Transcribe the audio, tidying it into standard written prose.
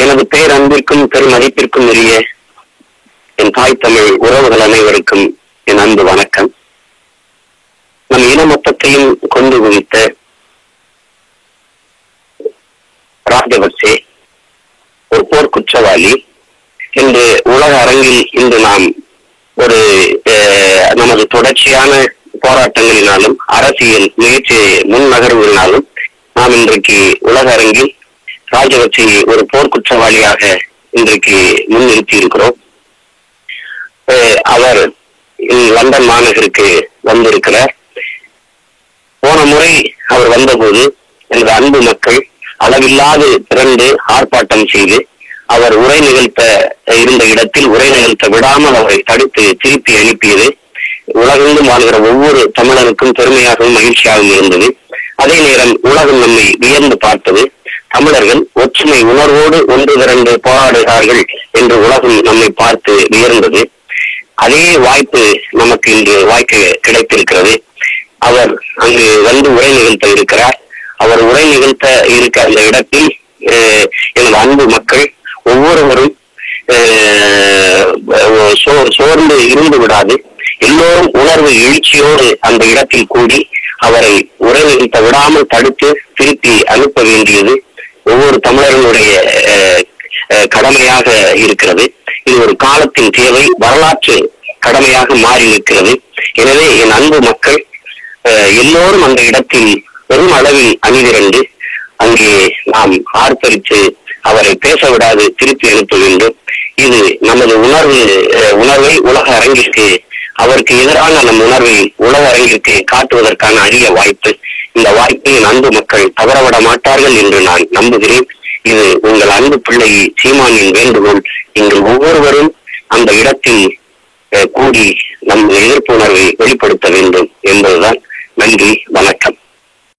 எனது பேரன்பிற்கும் பெருமதிப்பிற்கும் உரிய என் தாய் தமிழ் உறவுகள் அனைவருக்கும் என் அன்பு வணக்கம். நம் இன மொத்தத்தையும் கொண்டு குவித்த ராஜபக்சே ஒரு போர் குற்றவாளி என்று உலக அரங்கில் இன்று நாம் ஒரு நமது தொடர்ச்சியான போராட்டங்களினாலும் அரசியல் முயற்சி முன் நகர்வுகளினாலும் நாம் இன்றைக்கு உலக அரங்கில் ராஜபக்சேயை ஒரு போர் குற்றவாளியாக இன்றைக்கு முன்னிறுத்தி இருக்கிறோம். அவர் லண்டன் மாநகருக்கு வந்திருக்கிறார். போன முறை அவர் வந்தபோது எனது அன்பு மக்கள் அளவில்லாது திரண்டு ஆர்ப்பாட்டம் செய்து அவர் உரை நிகழ்த்த இருந்த இடத்தில் உரை நிகழ்த்த விடாமல் அவரை தடுத்து திருப்பி அனுப்பியது உலகெங்கும் வாழ்கிற ஒவ்வொரு தமிழனுக்கும் பெருமையாகவும் மகிழ்ச்சியாகவும் இருந்தது. அதே நேரம் உலகம் நம்மை வியந்து பார்த்தது. தமிழர்கள் ஒற்றுமை உணர்வோடு ஒன்று திரண்டு போராடுகிறார்கள் என்று உலகம் நம்மை பார்த்து வியர்ந்தது. அதே வாய்ப்பு நமக்கு இன்று வாய்ப்பு கிடைத்திருக்கிறது. அவர் அங்கு வந்து உரை நிகழ்த்த இருக்கிறார். அவர் உரை நிகழ்த்த இருக்க அந்த இடத்தில் எனது அன்பு மக்கள் ஒவ்வொருவரும் சோர்ந்து இருந்து விடாது, எல்லோரும் உணர்வு எழுச்சியோடு அந்த இடத்தில் கூடி அவரை உரை நிகழ்த்த விடாமல் தடுத்து திருப்பி அனுப்ப வேண்டியது ஒவ்வொரு தமிழர்களுடைய கடமையாக இருக்கிறது. இது ஒரு காலத்தின் தேவை, வரலாற்று கடமையாக மாறி இருக்கிறது. எனவே என் அன்பு மக்கள் எல்லோரும் அந்த இடத்தில் பெரும் அளவில் அணிதிரண்டு அங்கே நாம் ஆர்ப்பரித்து அவரை பேச விடாது திருப்பி அனுப்ப வேண்டும். இது நமது உணர்வை உலக அரங்கிற்கு, அவருக்கு எதிரான நம் உணர்வை உலக அரங்கிற்கு காட்டுவதற்கான அரிய வாய்ப்பு. இந்த வாய்ப்பை என் அன்பு மக்கள் தவறவிட மாட்டார்கள் என்று நான் நம்புகிறேன். இது உங்கள் அன்பு பிள்ளை சீமானின் வேண்டுகோள். நீங்கள் ஒவ்வொருவரும் அந்த இடத்தில் கூடி நம் எதிர்ப்பு உணர்வை வெளிப்படுத்த வேண்டும் என்பதுதான். நன்றி, வணக்கம்.